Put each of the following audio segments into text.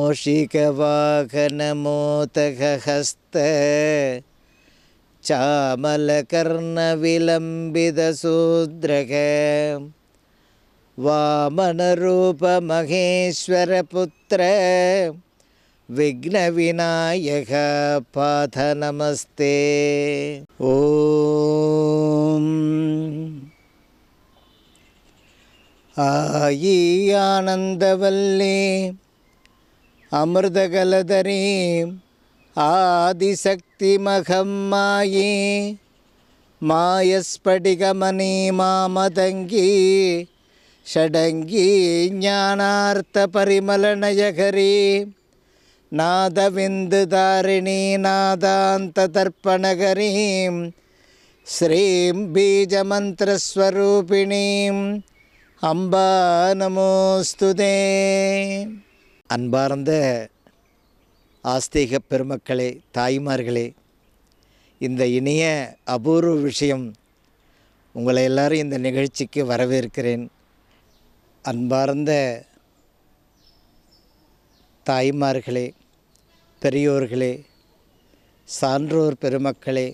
मूषिकवाहनमोदकहस्त चामलकर्णविलम्बितसूद्रक वामनरूपमहेश्वरपुत्र विघ्नविनायक path नमस्ते। ओम आयी आनंदवल्ली अमृतकलधरी आदिशक्ति महम्मायी मायस्फटिकमणि मामदंगी षडंगी ज्ञानार्थ परिमलनयकरी नादविन्दुधारिणी नादान्तदर्पणकरी श्रीं बीजमन्त्रस्वरूपिणीं अम्बा नमोस्तुते। அன்பார்ந்த ஆஸ்திக பெருமக்களே, தாய்மார்களே, இந்த இனிய அபூர்வ விஷயம் உங்களை எல்லாரும் இந்த நிகழ்ச்சிக்கு வரவேற்கிறேன். அன்பார்ந்த தாய்மார்களே, பெரியோர்களே, சான்றோர் பெருமக்களே,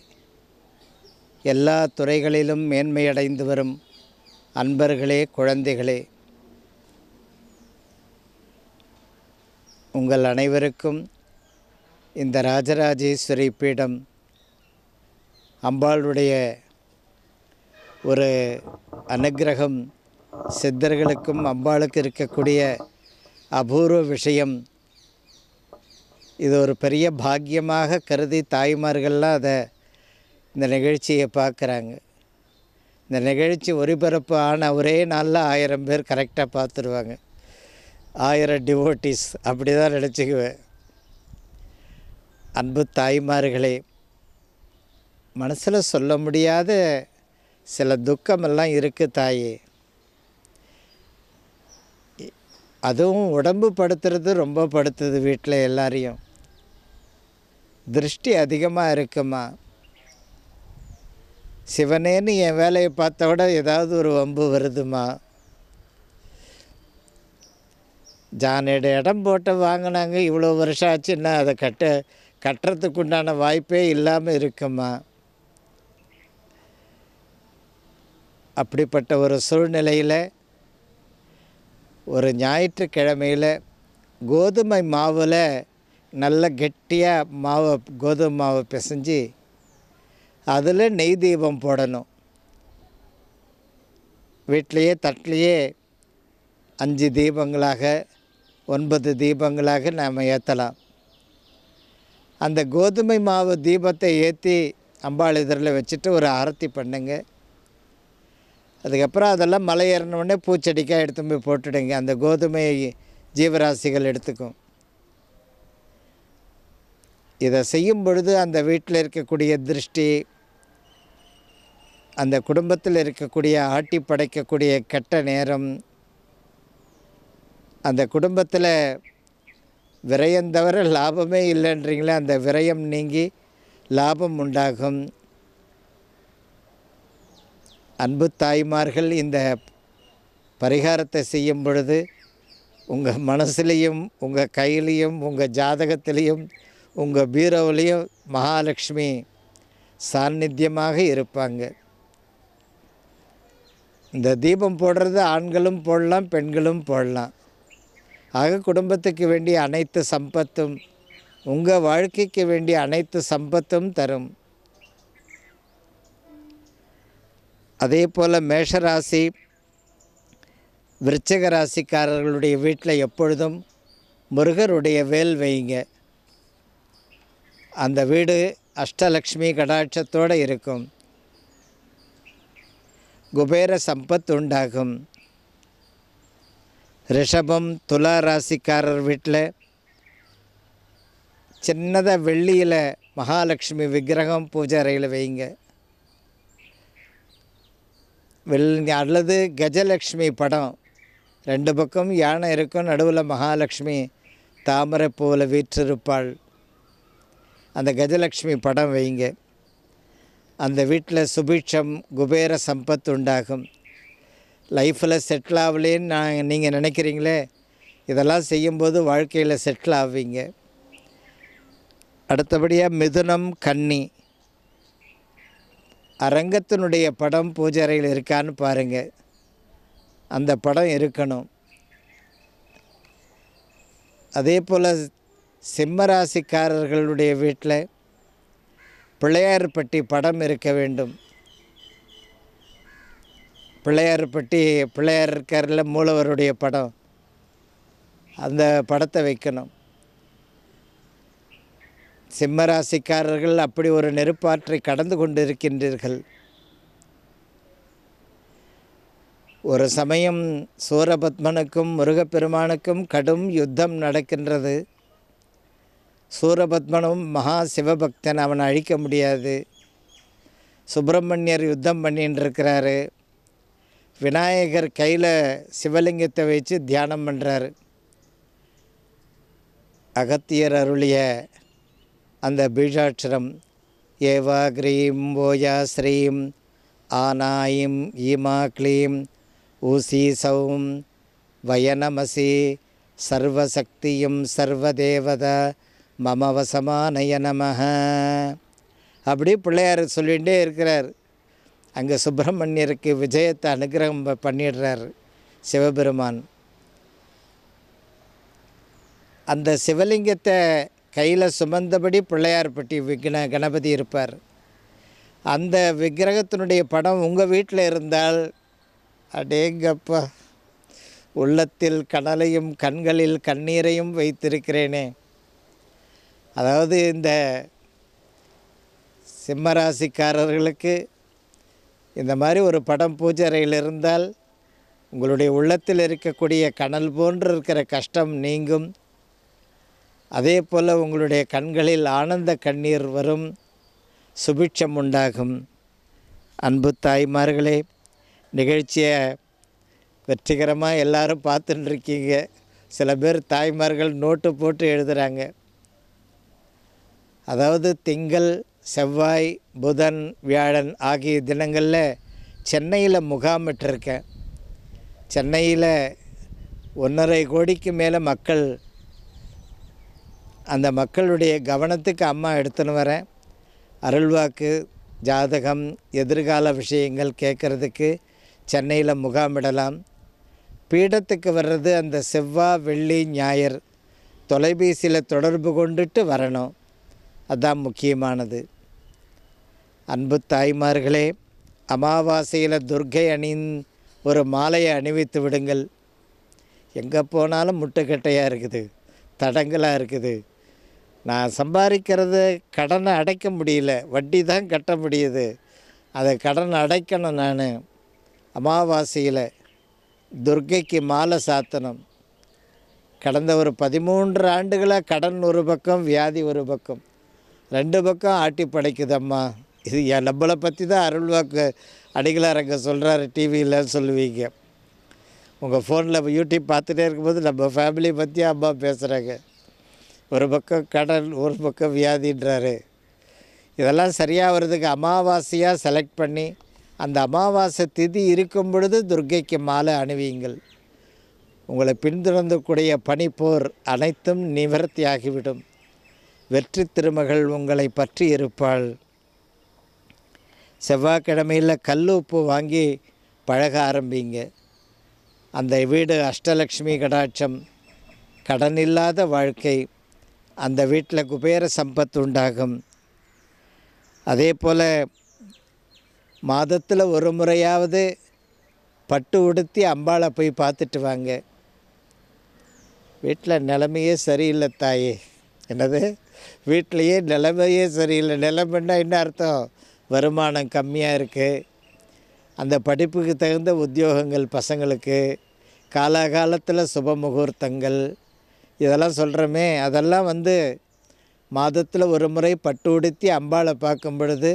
எல்லா துறைகளிலும் மேன்மையடைந்து வரும் அன்பர்களே, குழந்தைகளே, உங்கள் அனைவருக்கும் இந்த ராஜராஜேஸ்வரி பீடம் அம்பாளுடைய ஒரு அனுக்கிரகம், சித்தர்களுக்கும் அம்பாளுக்கு இருக்கக்கூடிய அபூர்வ விஷயம், இது ஒரு பெரிய பாக்கியமாக கருதி தாய்மார்கள்லாம் அதை இந்த நிகழ்ச்சியை பார்க்குறாங்க. இந்த நிகழ்ச்சி ஒளிபரப்பு ஆன ஒரே நாளில் 1000 பேர் கரெக்டாக பார்த்துருவாங்க. 1000 டிவோட்டிஸ் அப்படி தான் நினச்சிக்குவேன். அன்பு தாய்மார்களே, மனசில் சொல்ல முடியாத சில துக்கமெல்லாம் இருக்குது தாயே. அதுவும் உடம்பு படுத்துறது ரொம்ப படுத்துது. வீட்டில் எல்லாரையும் திருஷ்டி அதிகமாக இருக்குமா, சிவனேன்னு என் வேலையை பார்த்த விட ஏதாவது ஒரு வம்பு வருதுமா, ஜானேட இடம் போட்டு வாங்கினாங்க, இவ்வளோ வருஷம் ஆச்சுன்னா அதை கட்டுறதுக்கு உண்டான வாய்ப்பே இல்லாமல் இருக்குமா. அப்படிப்பட்ட ஒரு சூழ்நிலையில் ஒரு ஞாயிற்றுக்கிழமையில் கோதுமை மாவில் நல்ல கெட்டியாக கோதுமை மாவை பிசைஞ்சு அதில் நெய் தீபம் போடணும். வீட்டிலையே தட்டிலையே 5 தீபங்களாக 9 தீபங்களாக நாம் ஏற்றலாம். அந்த கோதுமை மாவு தீபத்தை ஏற்றி அம்பாள் எதிரில் வச்சுட்டு ஒரு ஆரத்தி பண்ணுங்க. அதுக்கப்புறம் அதெல்லாம் மலை ஏறினோடனே பூச்செடிக்காக எடுத்து போய் போட்டுடுங்க. அந்த கோதுமை ஜீவராசிகள் எடுத்துக்கும். இதை செய்யும் பொழுது அந்த வீட்டில் இருக்கக்கூடிய திருஷ்டி, அந்த குடும்பத்தில் இருக்கக்கூடிய ஆட்டி படைக்கக்கூடிய கெட்ட நேரம், அந்த குடும்பத்தில் விரயம் தவிர லாபமே இல்லைன்றீங்களே, அந்த விரயம் நீங்கி லாபம் உண்டாகும். அன்பு தாய்மார்கள், இந்த பரிகாரத்தை செய்யும் பொழுது உங்கள் மனசுலேயும் உங்கள் கையிலையும் உங்கள் ஜாதகத்திலையும் உங்கள் பீரோவிலையும் மகாலட்சுமி சாநித்தியமாக இருப்பாங்க. இந்த தீபம் போடுறது ஆண்களும் போடலாம், பெண்களும் போடலாம். ஆக குடும்பத்துக்கு வேண்டிய அனைத்து சம்பத்தும், உங்கள் வாழ்க்கைக்கு வேண்டிய அனைத்து சம்பத்தும் தரும். அதே போல் மேஷராசி விருச்சிக ராசிக்காரர்களுடைய வீட்டில் எப்பொழுதும் முருகருடைய வேல் வைங்க. அந்த வீடு அஷ்டலக்ஷ்மி கடாட்சத்தோடு இருக்கும். குபேர சம்பத் உண்டாகும். ரிஷபம் துலா ராசிக்காரர் வீட்டில் சின்னதாக வெள்ளியில் மகாலட்சுமி விக்கிரகம் பூஜை அறையில் வைங்க. அல்லது கஜலக்ஷ்மி படம், 2 பக்கம் யானை இருக்கும், நடுவில் மகாலட்சுமி தாமரை பூவில் வீற்றிருப்பாள். அந்த கஜலக்ஷ்மி படம் வைங்க. அந்த வீட்டில் சுபிட்சம் குபேர சம்பத் உண்டாகும். லைஃப்பில் செட்டில் ஆகலேன்னு நீங்கள் நினைக்கிறீங்களே, இதெல்லாம் செய்யும்போது வாழ்க்கையில் செட்டில் ஆவீங்க. அடுத்தபடியாக மிதுனம், கன்னி. அரங்கத்தினுடைய படம் பூஜை அறையில் இருக்கான்னு பாருங்கள். அந்த படம் இருக்கணும். அதே போல் சிம்மராசிக்காரர்களுடைய வீட்டில் பிள்ளையார்பட்டி படம் இருக்க வேண்டும். பிள்ளையார்பட்டி, பிள்ளையார் இருக்கார்ல, மூலவருடைய படம், அந்த படத்தை வைக்கணும். சிம்மராசிக்காரர்கள் அப்படி ஒரு நெருப்பாற்றை கடந்து கொண்டு இருக்கின்றீர்கள். ஒரு சமயம் சூரபத்மனுக்கும் முருகப்பெருமானுக்கும் கடும் யுத்தம் நடக்கின்றது. சூரபத்மனும் மகா சிவபக்தன், அவனை அழிக்க முடியாது. சுப்பிரமணியர் யுத்தம் பண்ணின்னு இருக்கிறாரு. விநாயகர் கையில் சிவலிங்கத்தை வச்சு தியானம் பண்ணுறாரு. அகத்தியர் அருளிய அந்த பீஜாட்சரம் ஏவா க்ரீம் ஓயா ஸ்ரீம் ஆனாயிம் ஈமா க்ளீம் ஊசி சௌம் வயனமசி சர்வசக்தியும் சர்வதேவத மமவசமானய நமஹ. அப்படி பிள்ளையார் சொல்லிகிட்டே இருக்கிறார். அங்கே சுப்பிரமணியருக்கு விஜயத்தை அனுகிரகம் பண்ணிடுறார் சிவபெருமான். அந்த சிவலிங்கத்தை கையில் சுமந்தபடி பிள்ளையார்பட்டி கணபதி இருப்பார். அந்த விக்கிரகத்தினுடைய படம் உங்கள் வீட்டில் இருந்தால், அடேங்கப்பா, உள்ளத்தில் கனலையும் கண்களில் கண்ணீரையும் வைத்திருக்கிறேனே. அதாவது இந்த சிம்மராசிக்காரர்களுக்கு இந்த மாதிரி ஒரு படம் பூஜை அறையில் இருந்தால் உங்களுடைய உள்ளத்தில் இருக்கக்கூடிய கனல் போன்று இருக்கிற கஷ்டம் நீங்கும். அதே போல் உங்களுடைய கண்களில் ஆனந்த கண்ணீர் வரும், சுபிட்சம் உண்டாகும். அன்பு தாய்மார்களே, நிகழ்ச்சியை வெற்றிகரமாக எல்லாரும் பார்த்துட்டுருக்கீங்க. சில பேர் தாய்மார்கள் நோட்டு போட்டு எழுதுகிறாங்க. அதாவது திங்கள், செவ்வாய், புதன், வியாழன் ஆகிய தினங்களில் சென்னையில் முகாமிட்டிருக்கேன். சென்னையில் 1.5 கோடிக்கு மேலே மக்கள். அந்த மக்களுடைய கவனத்துக்கு அம்மா எடுத்துன்னு வரேன். அருள்வாக்கு, ஜாதகம், எதிர்கால விஷயங்கள் கேட்குறதுக்கு சென்னையில் முகாமிடலாம். பீடத்துக்கு வர்றது அந்த செவ்வாய், வெள்ளி, ஞாயிறு தொலைபேசியில் தொடர்பு கொண்டுட்டு வரணும். அதுதான் முக்கியமானது. அன்பு தாய்மார்களே, அமாவாசையில் துர்க்கை ஒரு மாலையை அணிவித்து விடுங்கள். எங்கே போனாலும் முட்டுக்கட்டையாக இருக்குது, தடங்களாக இருக்குது. நான் சம்பாதிக்கிறது கடனை அடைக்க முடியல, வட்டி தான் கட்ட முடியுது. அதை கடனை அடைக்கணும். நான் அமாவாசையில் துர்க்கைக்கு மாலை சாத்தணும். கடந்த ஒரு 13 ஆண்டுகளாக கடன் ஒரு பக்கம், வியாதி ஒரு பக்கம், 2 பக்கம் ஆட்டி படைக்குதம்மா. இது நம்மளை பற்றி தான் அருள்வாக்கு அடிகளார் அங்கே சொல்கிறாரு, டிவியில் சொல்லுவீங்க. உங்கள் ஃபோனில் யூடியூப் பார்த்துட்டே இருக்கும்போது நம்ம ஃபேமிலியை பற்றி அம்மா பேசுகிறாங்க. ஒரு பக்கம் கடன், ஒரு பக்கம் வியாதின்றாரு. இதெல்லாம் சரியாக வர்றதுக்கு அமாவாசையாக செலக்ட் பண்ணி அந்த அமாவாசை திதி இருக்கும் பொழுது துர்க்கைக்கு மாலை அணிவியுங்கள். உங்களை பின்தொடர்ந்தக்கூடிய பனிப்போர் அனைத்தும் நிவர்த்தி ஆகிவிடும். வெற்றி திருமகள் உங்களை பற்றி இருப்பாள். செவ்வாய்க்கிழமையில் கல் உப்பு வாங்கி பழக ஆரம்பிங்க. அந்த வீடு அஷ்டலக்ஷ்மி கடாட்சம், கடன் இல்லாத வாழ்க்கை, அந்த வீட்டில் குபேர சம்பத்து உண்டாகும். அதே போல் மாதத்தில் ஒரு முறையாவது பட்டு உடுத்தி அம்பாளை போய் பார்த்துட்டு வாங்க. வீட்டில் நிலைமையே சரியில்லை தாயே. என்னது, வீட்டிலையே நிலைமையே சரியில்லை. நிலைமைன்னா என்ன அர்த்தம்? வருமானம் கம்மியாக இருக்குது, அந்த படிப்புக்கு தகுந்த உத்தியோகங்கள் பசங்களுக்கு, காலாகாலத்தில் சுப முகூர்த்தங்கள், இதெல்லாம் சொல்கிறோமே, அதெல்லாம் மாதத்தில் ஒரு முறை பட்டு உடுத்தி அம்பாளை பார்க்கும் பொழுது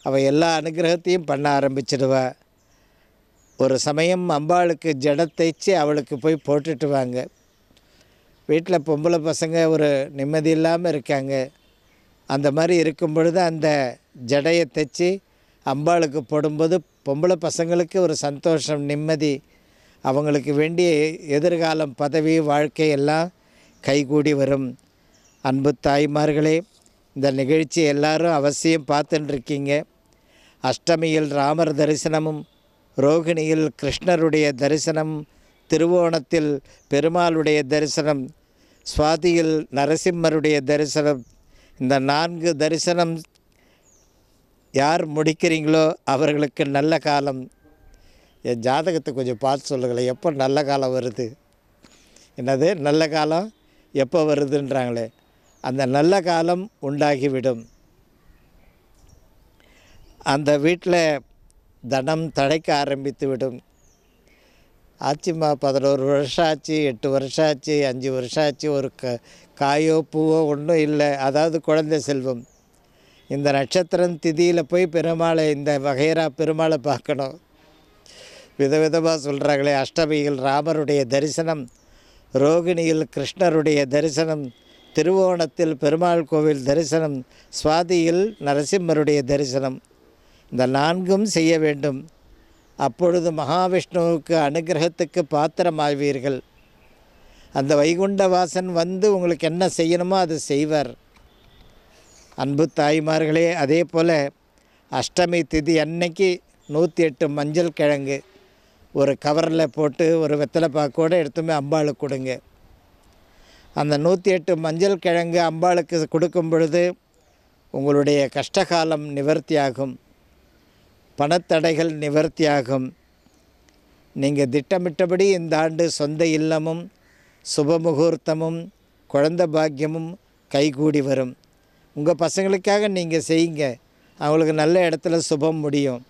அவள் எல்லா அனுகிரகத்தையும் பண்ண ஆரம்பிச்சிடுவா. ஒரு சமயம் அம்பாளுக்கு ஜடை தைச்சி அவளுக்கு போய் போட்டுட்டு வாங்க. வீட்டில் பொம்பளை பசங்க ஒரு நிம்மதி இல்லாமல் இருக்காங்க. அந்த மாதிரி இருக்கும் பொழுது அந்த ஜடையை தைச்சி அம்பாளுக்கு போடும்போது பொம்பளை பசங்களுக்கு ஒரு சந்தோஷம், நிம்மதி. அவங்களுக்கு வேண்டிய எதிர்காலம், பதவி, வாழ்க்கை எல்லாம் கைகூடி வரும். அன்பு தாய்மார்களே, இந்த நிகழ்ச்சி எல்லாரும் அவசியம் பார்த்துட்டுருக்கீங்க. அஷ்டமியில் ராமர் தரிசனமும், ரோகிணியில் கிருஷ்ணருடைய தரிசனம், திருவோணத்தில் பெருமாளுடைய தரிசனம், சுவாதியில் நரசிம்மருடைய தரிசனம். இந்த 4 தரிசனம் யார் முடிக்கிறீங்களோ அவர்களுக்கு நல்ல காலம். என் ஜாதகத்தை கொஞ்சம் பார்த்து சொல்லுங்களேன், எப்போ நல்ல காலம் வருது? என்னது நல்ல காலம் எப்போ வருதுன்றாங்களே, அந்த நல்ல காலம் உண்டாகிவிடும். அந்த வீட்டில் தனம் தழைக்க ஆரம்பித்து விடும். ஆச்சுமா 11 வருஷம் ஆச்சு, 8 வருஷம் ஆச்சு, 5 வருஷம் ஆச்சு, ஒரு காயோ பூவோ ஒன்றும் இல்லை. அதாவது குழந்தை செல்வம். இந்த நட்சத்திரம் திதியில் போய் பெருமாளை, இந்த வகைரா பெருமாளை பார்க்கணும். விதவிதமாக சொல்கிறாங்களே, அஷ்டமியில் ராமருடைய தரிசனம், ரோகிணியில் கிருஷ்ணருடைய தரிசனம், திருவோணத்தில் பெருமாள் கோவில் தரிசனம், சுவாதியில் நரசிம்மருடைய தரிசனம். இந்த 4ம் செய்ய வேண்டும். அப்பொழுது மகாவிஷ்ணுவுக்கு அனுகிரகத்துக்கு பாத்திரமாவீர்கள். அந்த வைகுண்டவாசன் வந்து உங்களுக்கு என்ன செய்யணுமோ அது செய்வார். அன்பு தாய்மார்களே, அதே போல் அஷ்டமி திதி அன்னைக்கு 108 மஞ்சள் கிழங்கு ஒரு கவரில் போட்டு ஒரு வெத்தலை பாக்கோடு எடுத்துமே அம்பாளுக்கு கொடுங்க. அந்த 108 மஞ்சள் கிழங்கு அம்பாளுக்கு கொடுக்கும் பொழுது உங்களுடைய கஷ்டகாலம் நிவர்த்தியாகும், பணத்தடைகள் நிவர்த்தியாகும். நீங்கள் திட்டமிட்டபடி இந்த ஆண்டு சொந்த இல்லமும் சுபமுகூர்த்தமும் குழந்தை பாக்கியமும் கைகூடி வரும். உங்கள் பசங்களுக்காக நீங்கள் செய்யுங்க, அவங்களுக்கு நல்ல இடத்துல சுபம் முடியும்,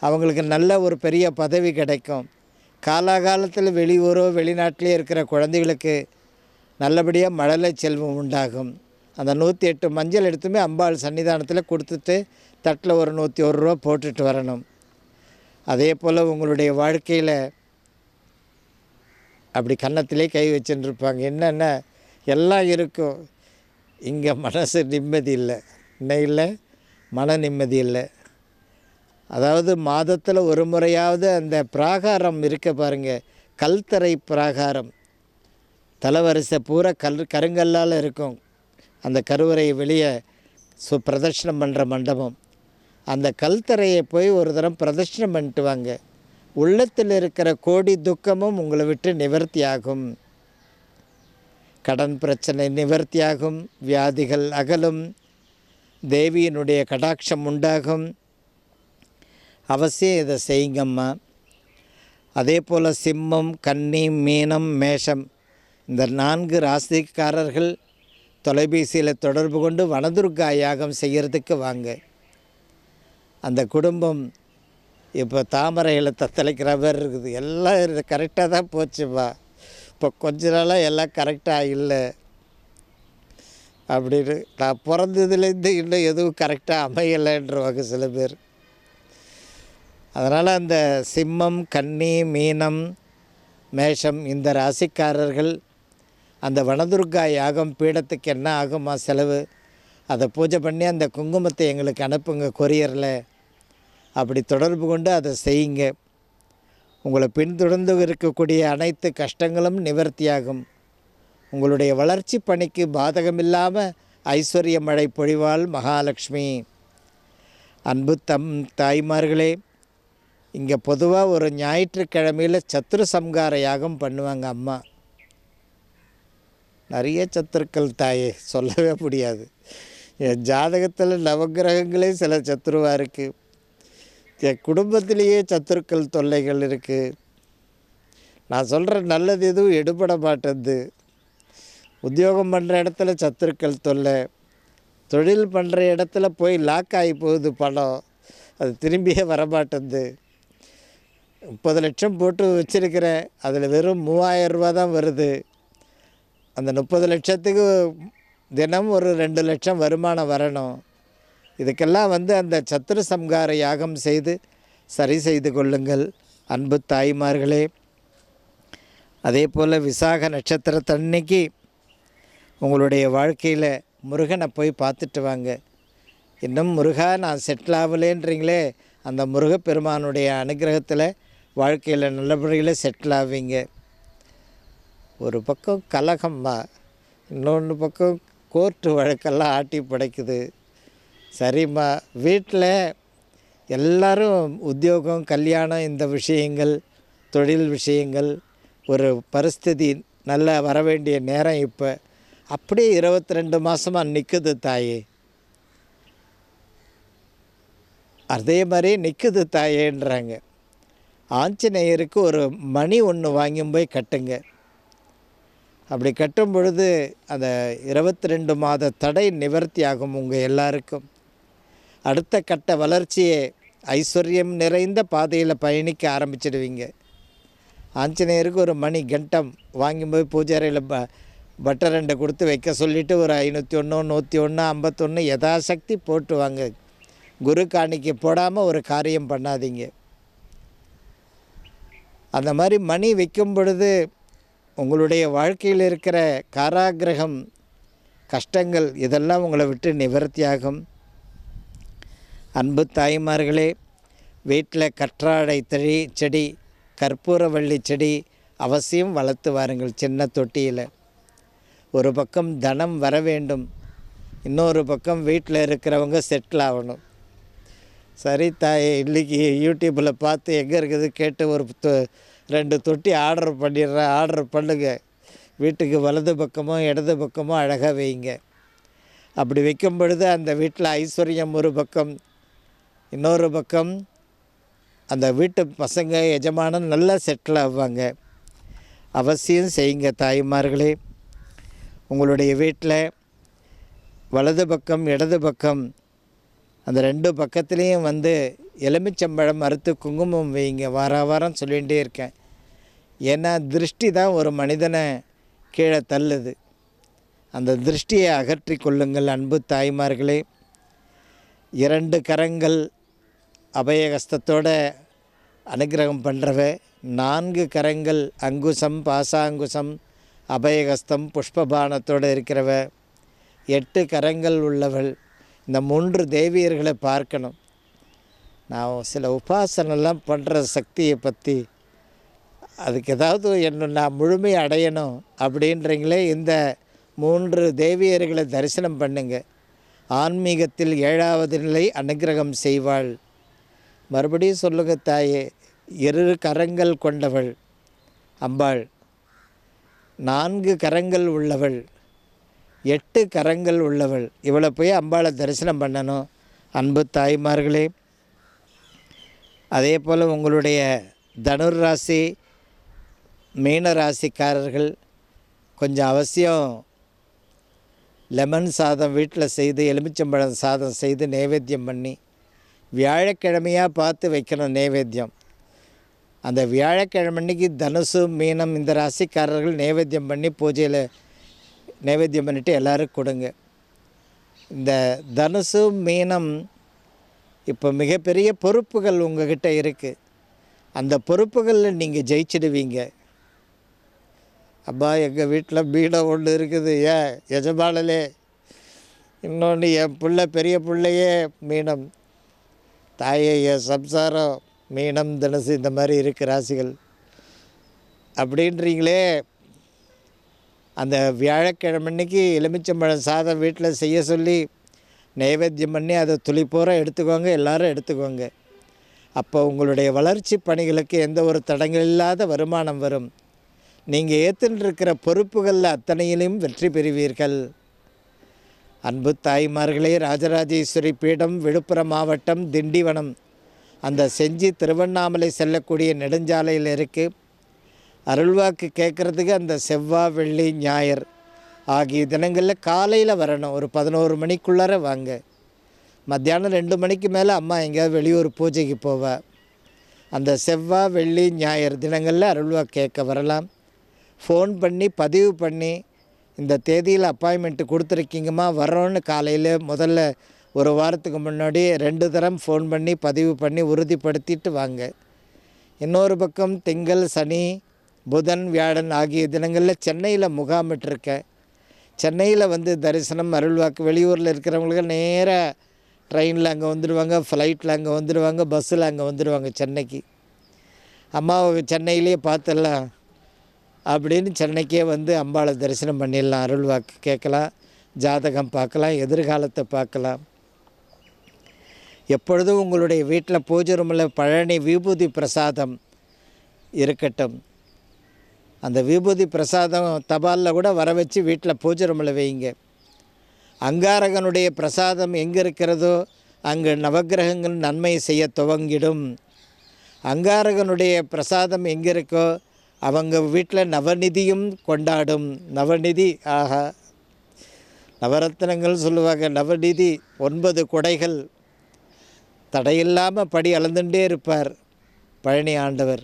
அவங்களுக்கு நல்ல ஒரு பெரிய பதவி கிடைக்கும். காலாகாலத்தில் வெளியூரோ வெளிநாட்டிலே இருக்கிற குழந்தைகளுக்கு நல்லபடியாக மழலை செல்வம் உண்டாகும். அந்த 108 மஞ்சள் எடுத்துமே அம்பாள் சன்னிதானத்தில் கொடுத்துட்டு தட்டில் ஒரு 101 ரூபா போட்டுட்டு வரணும். அதே போல் உங்களுடைய வாழ்க்கையில் அப்படி கன்னத்திலே கை வச்சுட்டு இருப்பாங்க. என்னென்ன எல்லாம் இருக்கும், இங்கே மனசு நிம்மதி இல்லை, இன்னையில் மன நிம்மதி இல்லை. அதாவது மாதத்தில் ஒரு முறையாவது அந்த பிராகாரம் இருக்க பாருங்கள், கல்தரை பிராகாரம், தலைவரிசை பூரா கருங்கல்லால் இருக்கும். அந்த கருவறை வெளியே பிரதட்சணம் பண்ணுற மண்டபம், அந்த கல்தரையை போய் ஒரு தரம் பிரதட்சணம் பண்ணிட்டு வாங்க. உள்ளத்தில் இருக்கிற கோடி துக்கமும் உங்களை விட்டு நிவர்த்தியாகும். கடன் பிரச்சனை நிவர்த்தியாகும், வியாதிகள் அகலும், தேவியினுடைய கடாட்சம் உண்டாகும். அவசியம் இதை செய்யுங்கம்மா. அதே போல் சிம்மம், கன்னி, மீனம், மேஷம் இந்த 4 ராசிக்காரர்கள் தொலைபேசியில் தொடர்பு கொண்டு வனதுர்கா யாகம் செய்கிறதுக்கு வாங்க. அந்த குடும்பம் இப்போ தாமரையில் தத்தளிக்கிற மாதிரி இருக்குது. எல்லாம் கரெக்டாக தான் போச்சுப்பா, இப்போ கொஞ்ச நாளாக எல்லாம் கரெக்டாக இல்லை அப்படின்னு. நான் பிறந்ததுலேருந்து இன்னும் எதுவும் கரெக்டாக அமையலைன்றவாங்க சில பேர். அதனால் அந்த சிம்மம், கன்னி, மீனம், மேஷம் இந்த ராசிக்காரர்கள் அந்த வனதுர்கா யாகம் பீடத்துக்கு என்ன ஆகுமா செலவு, அதை பூஜை பண்ணி அந்த குங்குமத்தை எங்களுக்கு அனுப்புங்க கொரியரில். அப்படி தொடர்பு கொண்டு அதை செய்யுங்க. உங்களை பின்தொடர்ந்து இருக்கக்கூடிய அனைத்து கஷ்டங்களும் நிவர்த்தியாகும். உங்களுடைய வளர்ச்சி பணிக்கு பாதகமில்லாமல் ஐஸ்வர்ய மழை பொழிவாள் மகாலட்சுமி. அன்பு தாய்மார்களே, இங்கே பொதுவாக ஒரு ஞாயிற்றுக்கிழமையில் சத்துரு சம்கார யாகம் பண்ணுவாங்க அம்மா. நிறைய சத்துருக்கள் தாயே, சொல்லவே முடியாது. என் ஜாதகத்தில் நவகிரகங்களே சில சத்துருவாக இருக்குது. என் குடும்பத்திலேயே சத்துருக்கள் தொல்லைகள் இருக்குது. நான் சொல்கிற நல்லது எதுவும் எடுபட மாட்டேது. உத்தியோகம் பண்ணுற இடத்துல சத்துருக்கள் தொல்லை, தொழில் பண்ணுற இடத்துல போய் லாக் ஆகி போகுது பணம், அது திரும்பியே வரமாட்டேது. 30 லட்சம் போட்டு வச்சுருக்கிறேன், அதில் வெறும் 3000 ரூபா தான் வருது. அந்த 30 லட்சத்துக்கு தினம் ஒரு 2 லட்சம் வருமானம் வரணும். இதுக்கெல்லாம் அந்த சத்துரு சம்கார யாகம் செய்து சரி செய்து கொள்ளுங்கள் அன்பு தாய்மார்களே. அதே போல் விசாக நட்சத்திரத்தன்னைக்கு உங்களுடைய வாழ்க்கையில் முருகனை போய் பார்த்துட்டு வாங்க. இன்னும் முருகா நான் செட்டில் ஆகலேன்றீங்களே, அந்த முருகப்பெருமானுடைய அனுகிரகத்தில் வாழ்க்கையில் நல்லபடியில் செட்டில் ஆவீங்க. ஒரு பக்கம் கலகம்மா, இன்னொன்று பக்கம் கோர்ட்டு வழக்கெல்லாம் ஆட்டி படைக்குது. சரிம்மா, வீட்டில் எல்லோரும் உத்தியோகம், கல்யாணம், இந்த விஷயங்கள், தொழில் விஷயங்கள், ஒரு பரிஸ்திதி நல்லா வர வேண்டிய நேரம் இப்போ அப்படியே 22 மாதமாக நிற்குது தாயே. அதே மாதிரி நிற்குது தாயேன்றாங்க. ஆஞ்சநேயருக்கு ஒரு மணி ஒன்று வாங்கி போய் கட்டுங்க. அப்படி கட்டும் பொழுது அந்த 22 மாத தடை நிவர்த்தி ஆகும் உங்கள் எல்லாருக்கும். அடுத்த கட்ட வளர்ச்சியை ஐஸ்வர்யம் நிறைந்த பாதையில் பயணிக்க ஆரம்பிச்சிடுவீங்க. ஆஞ்சநேயருக்கு ஒரு மணி கண்டம் வாங்கி போய் பூஜாரையில் பட்டரண்டை கொடுத்து வைக்க சொல்லிவிட்டு ஒரு 501, 101, 51 யதாசக்தி போட்டு வாங்க. குரு காணிக்கை போடாமல் ஒரு காரியம் பண்ணாதீங்க. அந்த மாதிரி மணி வைக்கும் பொழுது உங்களுடைய வாழ்க்கையில் இருக்கிற காராகிரகம், கஷ்டங்கள் இதெல்லாம் உங்களை விட்டு நிவர்த்தியாகும். அன்பு தாய்மார்களே, வீட்டில் கற்றாழை செடி, கற்பூரவள்ளி செடி அவசியம் வளர்த்து வாருங்கள். சின்ன தொட்டியில் ஒரு பக்கம் தனம் வர வேண்டும், இன்னொரு பக்கம் வீட்டில் இருக்கிறவங்க செட்டில் ஆகணும். சரி தாயே, இன்றைக்கி யூடியூப்பில் பார்த்து எங்கே இருக்குது கேட்டு ஒரு 2 தொட்டி ஆர்டர் பண்ணுங்க. வீட்டுக்கு வலது பக்கமோ இடது பக்கமோ அழகாக வைங்க. அப்படி வைக்கும் பொழுது அந்த வீட்டில் ஐஸ்வர்யம் ஒரு பக்கம், இன்னொரு பக்கம் அந்த வீட்டு பசங்க எஜமானன் நல்லா செட்டில் ஆவாங்க. அவசியம் செய்யுங்க தாய்மார்களே. உங்களுடைய வீட்டில் வலது பக்கம் இடது பக்கம் அந்த 2 பக்கத்துலேயும் எலுமிச்சம்பழம் அறுத்து குங்குமம் வைங்க. வாரம் சொல்லிகிட்டே இருக்கேன். ஏன்னா திருஷ்டி தான் ஒரு மனிதனை கீழே தள்ளுது. அந்த திருஷ்டியை அகற்றி கொள்ளுங்கள் அன்பு தாய்மார்களே. 2 கரங்கள் அபயகஸ்தத்தோட அனுகிரகம் பண்ணுறவ, 4 கரங்கள் அங்குசம், பாசாங்குசம், அபயகஸ்தம், புஷ்பபானத்தோடு இருக்கிறவ, 8 கரங்கள் உள்ளவள். இந்த 3 தேவியர்களை பார்க்கணும். நான் சில உபாசனெல்லாம் பண்ணுற சக்தியை பற்றி, அதுக்கு ஏதாவது நான் முழுமை அடையணும் அப்படின்றீங்களே, இந்த 3 தேவியர்களை தரிசனம் பண்ணுங்க. ஆன்மீகத்தில் 7வது நிலை அனுகிரகம் செய்வாள். மறுபடியும் சொல்லுங்க தாயே. 2 கரங்கள் கொண்டவள் அம்பாள், 4 கரங்கள் உள்ளவள், 8 கரங்கள் உள்ளவள். இவளை போய் அம்பாளை தரிசனம் பண்ணணும் அன்பு தாய்மார்களே. அதே போல் உங்களுடைய தனுர் ராசி, மீன ராசிக்காரர்கள் கொஞ்சம் அவசியம் லெமன் சாதம் வீட்டில் செய்து, எலுமிச்சம்பழம் சாதம் செய்து நைவேத்தியம் பண்ணி, வியாழக்கிழமையாக பார்த்து வைக்கணும் நைவேத்தியம். அந்த வியாழக்கிழமைக்கு தனுசு, மீனம் இந்த ராசிக்காரர்கள் நைவேத்தியம் பண்ணி பூஜையில் நைவேத்தியம் பண்ணிவிட்டு எல்லோரும் கொடுங்க. இந்த தனுசு மீனம் இப்போ மிகப்பெரிய பொறுப்புகள் உங்கள்கிட்ட இருக்குது. அந்த பொறுப்புகளில் நீங்கள் ஜெயிச்சிடுவீங்க. அப்பா, எங்கள் வீட்டில் பீடம் ஒன்று இருக்குது, ஏன் எஜமானலே, இன்னொன்று என் பிள்ளை பெரிய பிள்ளையே மீனம், தாயே என் சம்சாரம் மீனம், தனுசு இந்த மாதிரி இருக்குது ராசிகள் அப்படின்றீங்களே. அந்த வியாழக்கிழமைக்கு எலுமிச்சம்பழம் சாதம் வீட்டில் செய்ய சொல்லி நைவேத்தியம் பண்ணி அதை துளிப்போற எடுத்துக்கோங்க, எல்லோரும் எடுத்துக்கோங்க. அப்போ உங்களுடைய வளர்ச்சி பணிகளுக்கு எந்த ஒரு தடங்கள் இல்லாத வருமானம் வரும். நீங்கள் ஏற்றுருக்கிற பொறுப்புகளில் அத்தனையிலும் வெற்றி பெறுவீர்கள். அன்பு தாய்மார்களே, ராஜராஜேஸ்வரி பீடம் விழுப்புரம் மாவட்டம் திண்டிவனம், அந்த செஞ்சி திருவண்ணாமலை செல்லக்கூடிய நெடுஞ்சாலையில் இருக்குது. அருள்வாக்கு கேட்குறதுக்கு அந்த செவ்வாய், வெள்ளி, ஞாயிறு ஆகிய தினங்களில் காலையில் வரணும். ஒரு 11 மணிக்குள்ளார வாங்க. மத்தியானம் 2 மணிக்கு மேலே அம்மா எங்கேயாவது வெளியூர் பூஜைக்கு போவா. அந்த செவ்வாய், வெள்ளி, ஞாயிறு தினங்களில் அருள்வாக்கு கேட்க வரலாம். ஃபோன் பண்ணி பதிவு பண்ணி, இந்த தேதியில் அப்பாயின்மெண்ட்டு கொடுத்துருக்கீங்கம்மா வரோன்னு காலையில் முதல்ல ஒரு வாரத்துக்கு முன்னாடி 2 தரம் ஃபோன் பண்ணி பதிவு பண்ணி உறுதிப்படுத்திட்டு வாங்க. இன்னொரு பக்கம் திங்கள், சனி, புதன், வியாழன் ஆகிய தினங்களில் சென்னையில் முகாமிட்டிருக்கேன். சென்னையில் தரிசனம் அருள்வாக்கு. வெளியூரில் இருக்கிறவங்களுக்கு நேராக ட்ரெயினில் அங்கே வந்துடுவாங்க, ஃப்ளைட்டில் அங்கே வந்துடுவாங்க, பஸ்ஸில் அங்கே வந்துடுவாங்க சென்னைக்கு. அம்மாவை சென்னையிலே பார்த்துடலாம் அப்படின்னு சென்னைக்கே வந்து அம்பாளை தரிசனம் பண்ணிடலாம், அருள் வாக்கு கேட்கலாம், ஜாதகம் பார்க்கலாம், எதிர்காலத்தை பார்க்கலாம். எப்பொழுதும் உங்களுடைய வீட்டில் பூஜை ரூமில் பழனி விபூதி பிரசாதம் இருக்கட்டும். அந்த விபூதி பிரசாதம் தபாலில் கூட வர வச்சு வீட்டில் பூஜை ரூமில் வைங்க. அங்காரகனுடைய பிரசாதம் எங்கே இருக்கிறதோ அங்கு நவக்கிரகங்கள் நன்மை செய்ய துவங்கிடும். அங்காரகனுடைய பிரசாதம் எங்கே இருக்கோ அவங்க வீட்டில் நவநிதியும் கொண்டாடும். நவநிதி, ஆஹா, நவரத்னங்கள் சொல்லுவாங்க. நவநிதி 9 கொடைகள் தடையில்லாமல் படி அளந்துட்டே இருப்பார் பழனி ஆண்டவர்.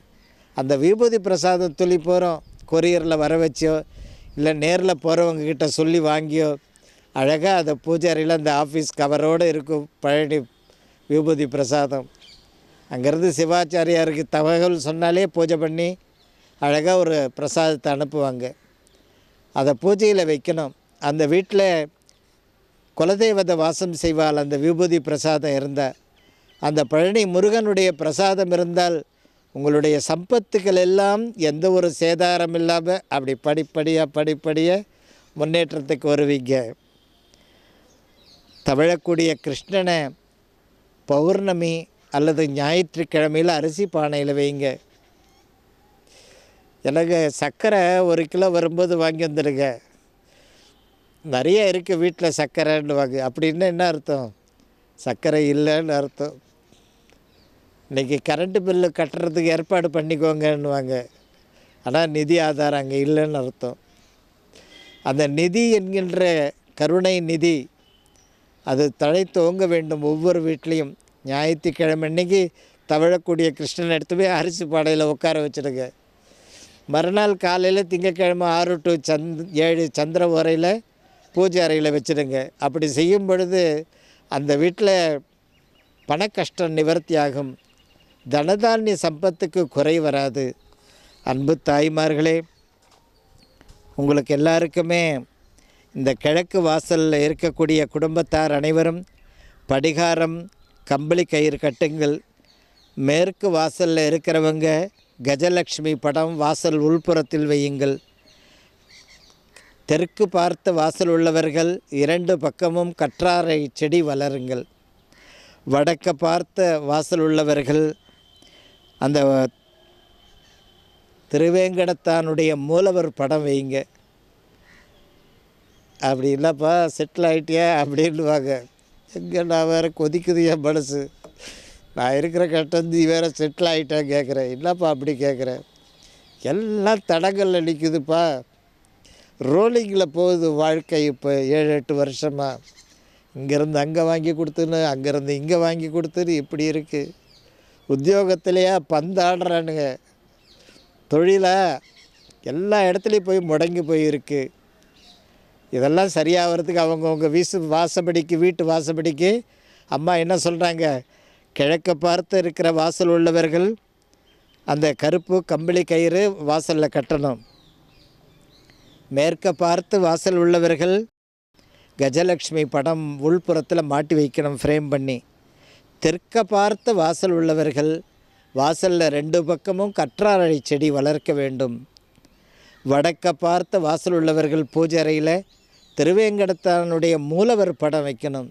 அந்த விபூதி பிரசாதம் துளி போகிறோம் கொரியரில் வர வச்சோ இல்லை நேரில் போகிறவங்கக்கிட்ட சொல்லி வாங்கியோ அழகாக அதை பூஜை அறையில் அந்த ஆஃபீஸ் கவரோடு இருக்கும் பழனி விபூதி பிரசாதம். அங்கேருந்து சிவாச்சாரியாருக்கு தகவல் சொன்னாலே பூஜை பண்ணி அழகாக ஒரு பிரசாதத்தை அனுப்புவாங்க. அதை பூஜையில் வைக்கணும். அந்த வீட்டில் குலதெய்வத்தை வாசம் செய்வாள். அந்த விபூதி பிரசாதம் இருந்தால், அந்த பழனி முருகனுடைய பிரசாதம் இருந்தால் உங்களுடைய சம்பத்துக்கள் எல்லாம் எந்த ஒரு சேதாரம் இல்லாமல் அப்படி படிப்படியாக முன்னேற்றத்துக்கு வருவீங்க. தவழக்கூடிய கிருஷ்ணனை பௌர்ணமி அல்லது ஞாயிற்றுக்கிழமையில் அரிசி பானையில் வைங்க. எனக்கு சர்க்கரை 1 கிலோ வரும்போது வாங்கி வந்துடுங்க. நிறைய இருக்குது வீட்டில் சர்க்கரைன்னு வாங்க. அப்படின்னா என்ன அர்த்தம்? சர்க்கரை இல்லைன்னு அர்த்தம். இன்றைக்கி கரண்ட்டு பில்லு கட்டுறதுக்கு ஏற்பாடு பண்ணிக்கோங்கன்னுவாங்க. ஆனால் நிதி ஆதாரம் அங்கே இல்லைன்னு அர்த்தம். அந்த நிதி என்கின்ற கருணை நிதி அது தழை துவங்க வேண்டும் ஒவ்வொரு வீட்லேயும். ஞாயிற்றுக்கிழமை அன்றைக்கி தவழக்கூடிய கிருஷ்ணன் எடுத்து போய் அரிசி பாடையில் உட்கார வச்சுடுங்க. மறுநாள் காலையில் திங்கக்கிழமை 6 to 7 சந்திர ஓரையில் பூஜை அறையில் வச்சுடுங்க. அப்படி செய்யும் பொழுது அந்த வீட்டில் பண கஷ்டம் நிவர்த்தி ஆகும். தனதானிய சம்பத்துக்கு குறை வராது. அன்பு தாய்மார்களே, உங்களுக்கு எல்லாருக்குமே இந்த கிழக்கு வாசலில் இருக்கக்கூடிய குடும்பத்தார் அனைவரும் படிகாரம், கம்பளி கயிறு கட்டுங்கள். மேற்கு வாசலில் இருக்கிறவங்க கஜலட்சுமி படம் வாசல் உள்புறத்தில் வையுங்கள். தெற்கு பார்த்த வாசல் உள்ளவர்கள் 2 பக்கமும் கற்றாழை செடி வளருங்கள். வடக்க பார்த்த வாசல் உள்ளவர்கள் அந்த திருவேங்கடத்தானுடைய மூலவர் படம் வைங்க. அப்படி இல்லைப்பா செட்டில் ஆகிட்டியா அப்படின்வாங்க. எங்கே நான் வேறு கொதிக்குது என் மனசு. நான் இருக்கிற கட்டம் நீ வேறு செட்டில் ஆகிட்டேன் கேட்குறேன். இல்லைப்பா அப்படி கேட்குறேன். எல்லாம் தடங்களில் நிற்குதுப்பா. ரோலிங்கில் போகுது வாழ்க்கை. இப்போ 7-8 வருஷமாக இங்கேருந்து அங்கே வாங்கி கொடுத்துன்னு, அங்கேருந்து இங்கே வாங்கி கொடுத்துன்னு இப்படி இருக்குது. உத்தியோகத்திலையா பந்தாடுறானுங்க. தொழிலாக எல்லா இடத்துலையும் போய் முடங்கி போயிருக்கு. இதெல்லாம் சரியாகிறதுக்கு அவங்கவுங்க வாசப்படிக்கு வீட்டு வாசப்படிக்கு அம்மா என்ன சொல்கிறாங்க? கிழக்க பார்த்து இருக்கிற வாசல் உள்ளவர்கள் அந்த கருப்பு கம்பளி கயிறு வாசலில் கட்டணும். மேற்க பார்த்து வாசல் உள்ளவர்கள் கஜலட்சுமி படம் உள்புறத்தில் மாட்டி வைக்கணும் ஃப்ரேம் பண்ணி. தெற்க பார்த்து வாசல் உள்ளவர்கள் வாசலில் 2 பக்கமும் கற்றாழை செடி வளர்க்க வேண்டும். வடக்க பார்த்து வாசல் உள்ளவர்கள் பூஜை அறையில் திருவேங்கடத்தானுடைய மூலவர் படம் வைக்கணும்.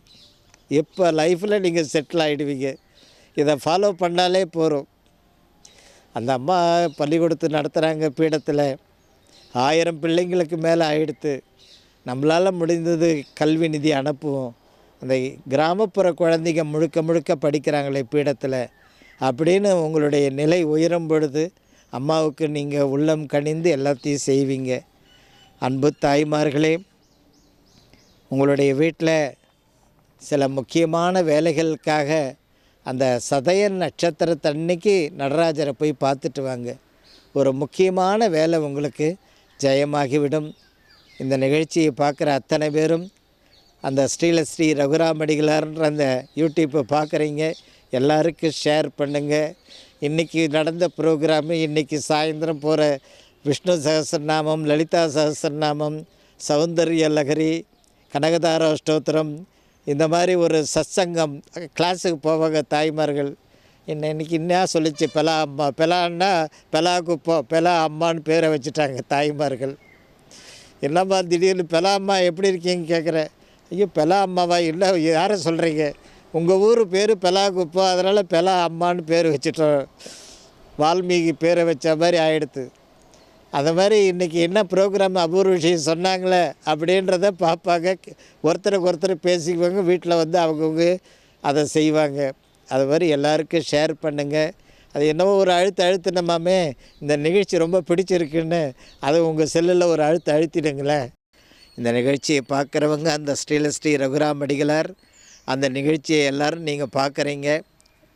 இப்போ லைஃப்பில் நீங்கள் செட்டில் ஆகிடுவீங்க. இதை ஃபாலோ பண்ணாலே போகிறோம். அந்த அம்மா பள்ளிக்கூடத்து நடத்துகிறாங்க பீடத்தில். 1000 பிள்ளைங்களுக்கு மேலே ஆகிடுத்து. நம்மளால் முடிந்தது கல்வி நிதி அனுப்புவோம். அந்த கிராமப்புற குழந்தைங்க முழுக்க படிக்கிறாங்களே பீடத்தில் அப்படின்னு உங்களுடைய நிலை உயரும் பொழுது அம்மாவுக்கு நீங்கள் உள்ளம் கனிந்து எல்லாத்தையும் செய்வீங்க. அன்பு தாய்மார்களே, உங்களுடைய வீட்டில் சில முக்கியமான வேலைகளுக்காக அந்த சதய நட்சத்திரத்தன்னைக்கு நடராஜரை போய் பார்த்துட்டு வாங்க. ஒரு முக்கியமான வேலை உங்களுக்கு ஜெயமாகிவிடும். இந்த நிகழ்ச்சியை பார்க்குற அத்தனை பேரும் அந்த ஸ்ரீ ரகுராமடிகளார்ன்ற அந்த யூடியூப்பை பார்க்குறீங்க. எல்லாருக்கும் ஷேர் பண்ணுங்கள். இன்றைக்கி நடந்த ப்ரோக்ராமு, இன்றைக்கி சாயந்தரம் போகிற விஷ்ணு சகஸ்ரநாமம், லலிதா சகஸ்ரநாமம், சௌந்தர்ய லகரி, கனகதார ஸ்தோத்திரம், இந்த மாதிரி ஒரு சத்சங்கம் கிளாஸுக்கு போவாங்க தாய்மார்கள். இன்னைக்கு என்ன சொல்லிச்சு, பெலா அம்மா, பெலான்னா பெலா குப்பம், பெலா அம்மான்னு பேரை வச்சுட்டாங்க தாய்மார்கள். என்னம்மா திடீர்னு பெலா அம்மா எப்படி இருக்கீங்க கேட்குறேன். ஐயோ பெலா அம்மாவா? இல்லை, யாரை சொல்கிறீங்க? உங்கள் ஊர் பேர் பெலா குப்பம், அதனால் பெலா அம்மான்னு பேர் வச்சுட்டோம். வால்மீகி பேரை வச்ச மாதிரி ஆகிடுது. அது மாதிரி இன்றைக்கி என்ன ப்ரோக்ராம் அபூர்வ விஷயம் சொன்னாங்களே அப்படின்றத பார்ப்பாங்க, ஒருத்தருக்கு ஒருத்தர் பேசிக்குவாங்க, வீட்டில் வந்து அவங்கவுங்க அதை செய்வாங்க. அது மாதிரி எல்லாருக்கும் ஷேர் பண்ணுங்கள். அது என்னவோ ஒரு அழுத்தினமாமே இந்த நிகழ்ச்சி ரொம்ப பிடிச்சிருக்குன்னு அதை உங்கள் செல்லில் ஒரு அழுத்திடுங்களேன். இந்த நிகழ்ச்சியை பார்க்குறவங்க அந்த ஸ்ரீ ரகுராம் அடிகளார் அந்த நிகழ்ச்சியை எல்லோரும் நீங்கள் பார்க்குறீங்க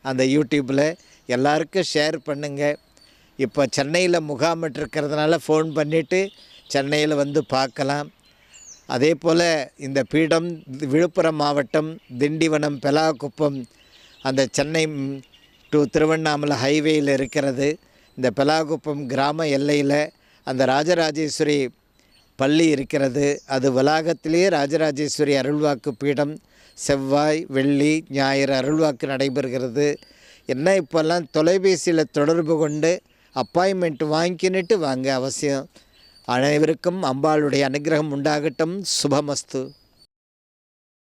அந்த யூடியூப்பில், எல்லாருக்கும் ஷேர் பண்ணுங்கள். இப்போ சென்னையில் முகாமிட்டிருக்கிறதுனால ஃபோன் பண்ணிவிட்டு சென்னையில் வந்து பார்க்கலாம். அதே போல் இந்த பீடம் விழுப்புரம் மாவட்டம் திண்டிவனம் பெலாகுப்பம் அந்த சென்னை டு திருவண்ணாமலை ஹைவேயில் இருக்கிறது. இந்த பெலாகுப்பம் கிராம எல்லையில் அந்த ராஜராஜேஸ்வரி பள்ளி இருக்கிறது. அது வளாகத்திலேயே ராஜராஜேஸ்வரி அருள்வாக்கு பீடம் செவ்வாய் வெள்ளி ஞாயிறு அருள்வாக்கு நடைபெறுகிறது. என்ன இப்போல்லாம் தொலைபேசியில் தொடர்பு கொண்டு அப்பாயின்மெண்ட் வாங்கிக்கிட்டு வாங்க அவசியம். அனைவருக்கும் அம்பாளுடைய அனுகிரகம் உண்டாகட்டும். சுபமஸ்து.